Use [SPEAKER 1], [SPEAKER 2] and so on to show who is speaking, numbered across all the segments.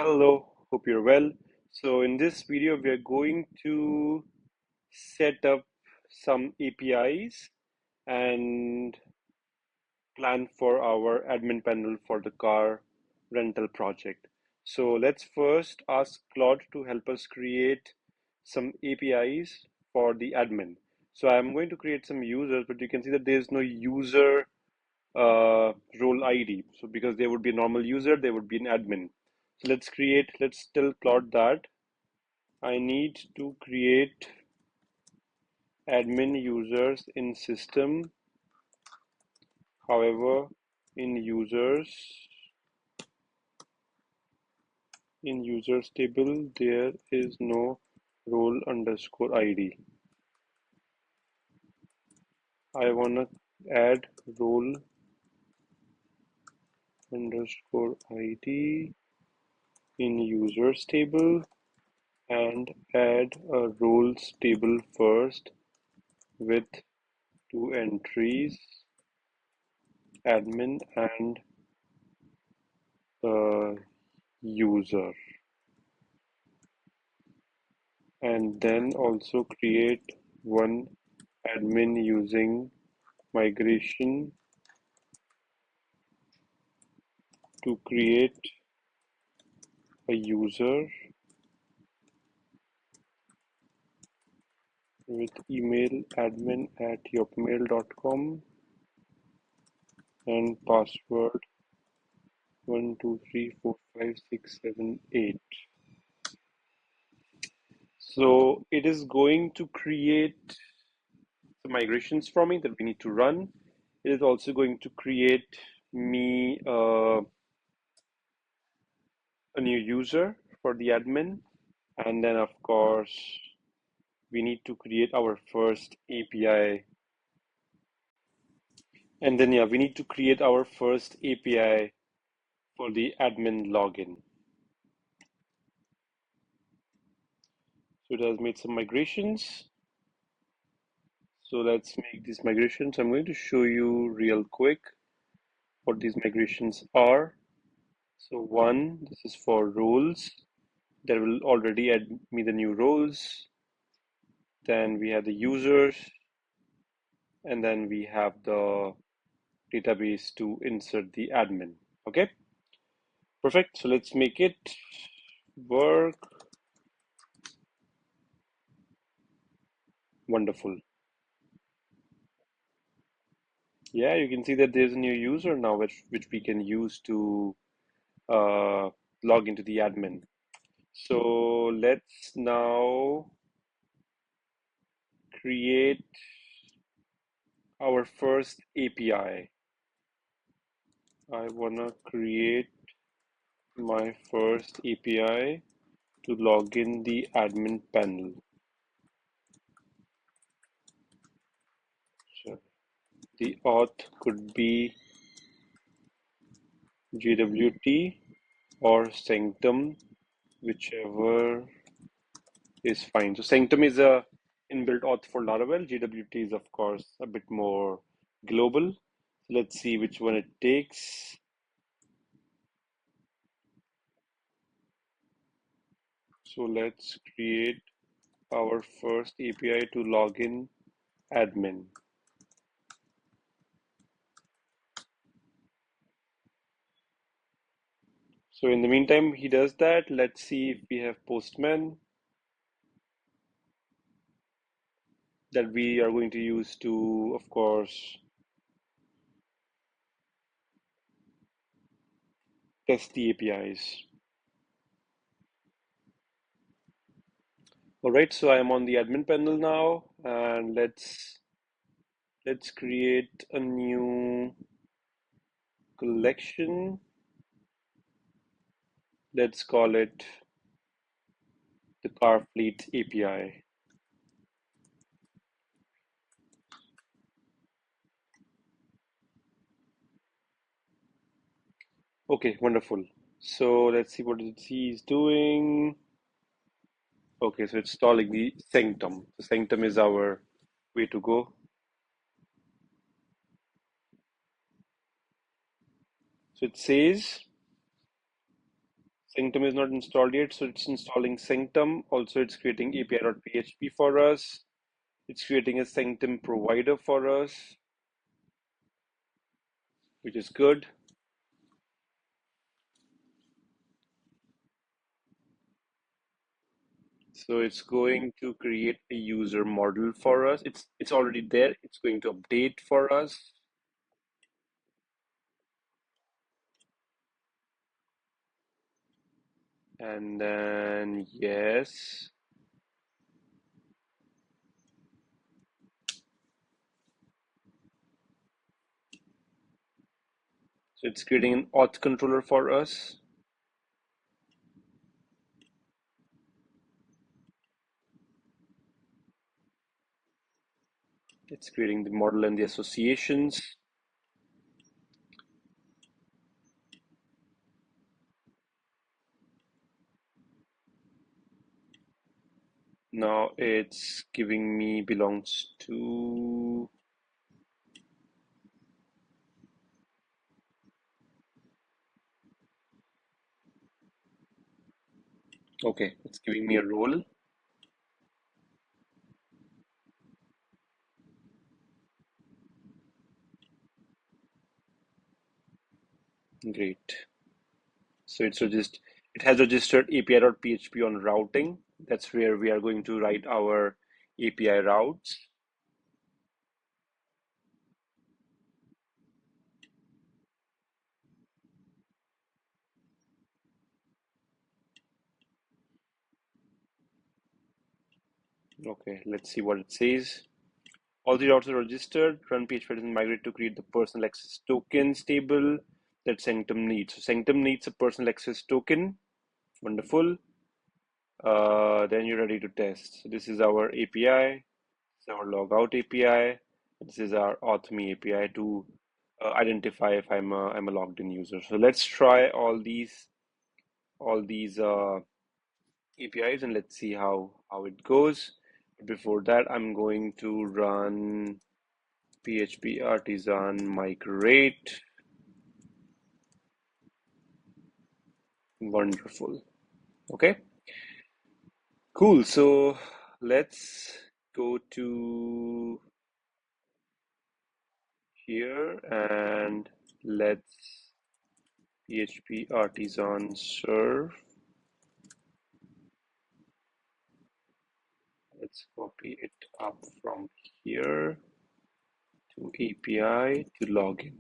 [SPEAKER 1] Hello, hope you're well. So in this video, we are going to set up some APIs and plan for our admin panel for the car rental project. So let's first ask Claude to help us create some APIs for the admin. So I'm going to create some users, but you can see that there's no user role ID. So because there would be a normal user, there would be an admin. So let's tell Claude that I need to create admin users in system. However, in users table, there is no role underscore ID. I wanna add role underscore ID in users table and add a roles table first with two entries, admin and user, and then also create one admin using migration to create a user with email admin@yopmail.com and password 12345678. So it is going to create some migrations for me that we need to run. It is also going to create me a new user for the admin, and then of course we need to create our first API, and then we need to create our first API for the admin login. So it has made some migrations. So let's make these migrations. I'm going to show you real quick what these migrations are. So one, this is for roles. That will already add me the new roles. Then we have the users, and then we have the database to insert the admin. Okay, perfect. So let's make it work. Wonderful. Yeah, you can see that there's a new user now, which we can use to log into the admin. So let's now create our first API. I wanna create my first API to log in the admin panel. So the auth could be JWT or Sanctum, whichever is fine. So Sanctum is a inbuilt auth for Laravel. JWT is of course a bit more global. So let's see which one it takes. So let's create our first API to log in admin. So in the meantime, he does that. Let's see if we have Postman that we are going to use to, of course, test the APIs. All right, so I'm on the admin panel now, and let's create a new collection. Let's call it the car fleet API. Okay, wonderful. So let's see what he is doing. Okay, so it's installing the Sanctum. The Sanctum is our way to go. So it says Sanctum is not installed yet, so it's installing Sanctum. Also, it's creating API.php for us. It's creating a Sanctum provider for us, which is good. So it's going to create a user model for us. It's already there. It's going to update for us. And then yes. So it's creating an auth controller for us. It's creating the model and the associations. Now it's giving me belongs to, okay, it's giving me a role. Great. So it has registered API.php on routing. That's where we are going to write our API routes. Okay, let's see what it says. All the routes are registered. Run PHP doesn't migrate to create the personal access tokens table that Sanctum needs. So Sanctum needs a personal access token. Wonderful. Then you're ready to test. So this is our API. This is our logout API. This is our auth.me API to identify if I'm a logged in user. So let's try all these APIs and let's see how it goes. Before that, I'm going to run PHP artisan migrate. Wonderful. Okay, cool. So let's go to here and let's PHP artisan serve. Let's copy it up from here to API to login.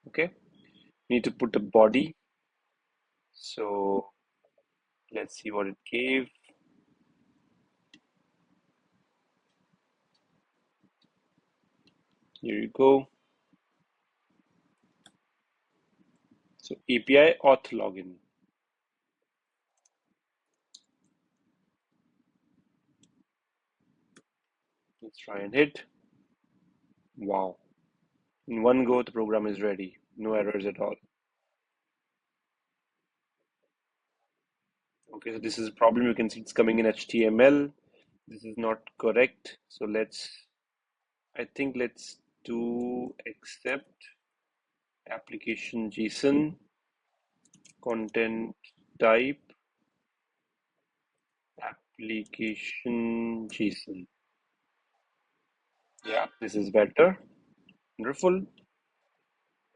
[SPEAKER 1] Okay, we need to put a body. So let's see what it gave. Here you go. So API auth login. Let's try and hit. Wow. In one go, the program is ready. No errors at all. Okay, so this is a problem. You can see it's coming in HTML. This is not correct. So I think let's do accept application JSON content type application JSON. Yeah, this is better. Wonderful.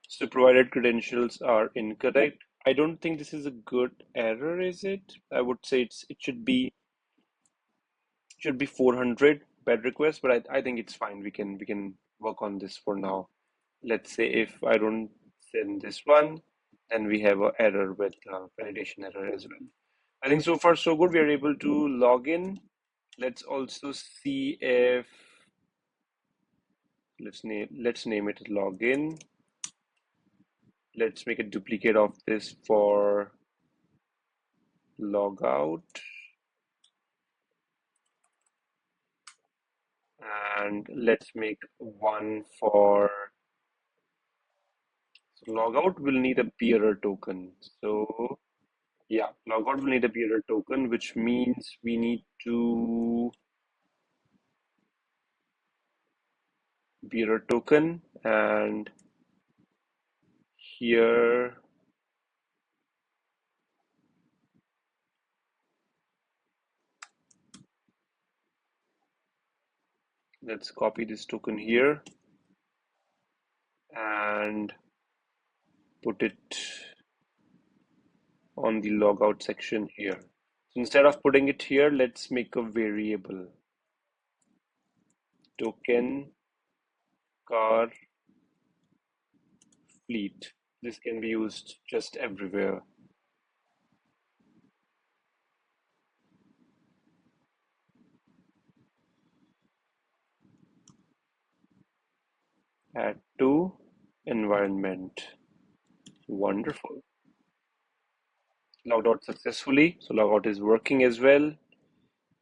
[SPEAKER 1] So provided credentials are incorrect. I don't think this is a good error, is it? I would say it should be 400 bad requests, but I think it's fine. We can work on this for now. Let's say if I don't send this one, then we have an error with validation error as well. I think so far so good. We are able to log in. Let's also see if let's name it login. Let's make a duplicate of this for logout, and let's make one for so logout will need a bearer token. So yeah, logout will need a bearer token, which means we need to bearer token, and here Let's copy this token here and put it on the logout section here. So instead of putting it here, let's make a variable token car fleet. This can be used just everywhere. Add to environment. Wonderful. Logged out successfully. So logout is working as well.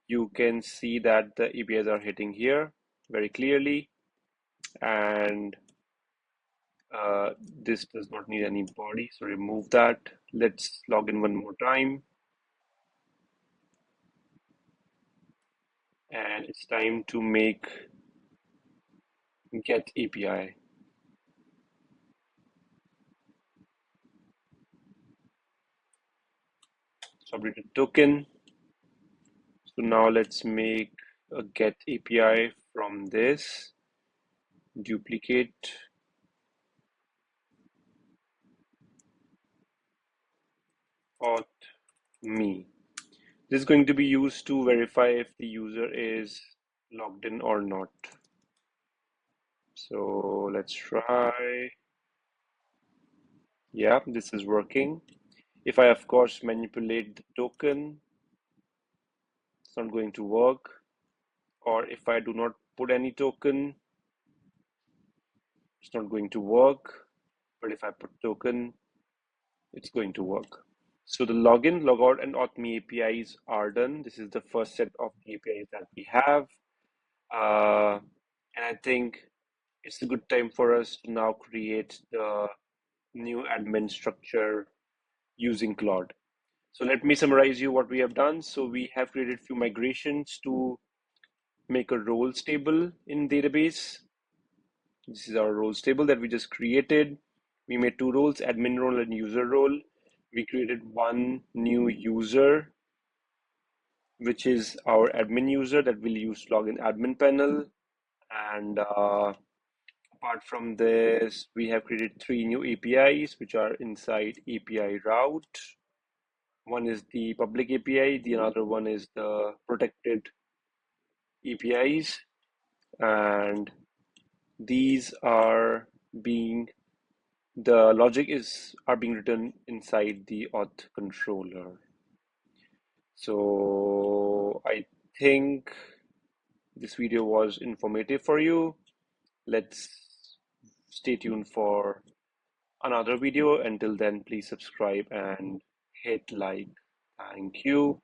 [SPEAKER 1] You can see that the APIs are hitting here very clearly, and this does not need any body, so remove that. Let's log in one more time, and it's time to make get API. So updated token. So now let's make a get API from this. Duplicate. Auth me. This is going to be used to verify if the user is logged in or not. So let's try. Yeah, this is working. If I, of course, manipulate the token, it's not going to work. Or if I do not put any token, it's not going to work. But if I put token, it's going to work. So the login, logout, and auth me APIs are done. This is the first set of APIs that we have. And I think it's a good time for us to now create the new admin structure using Claude. So let me summarize you what we have done. So we have created few migrations to make a roles table in database. This is our roles table that we just created. We made two roles, admin role and user role. We created one new user, which is our admin user that we'll use to log in admin panel. And apart from this, we have created three new APIs, which are inside API route. One is the public API, the other one is the protected APIs, and these are being the logic is are being written inside the auth controller. So I think this video was informative for you. Let's stay tuned for another video. Until then, please subscribe and hit like. Thank you.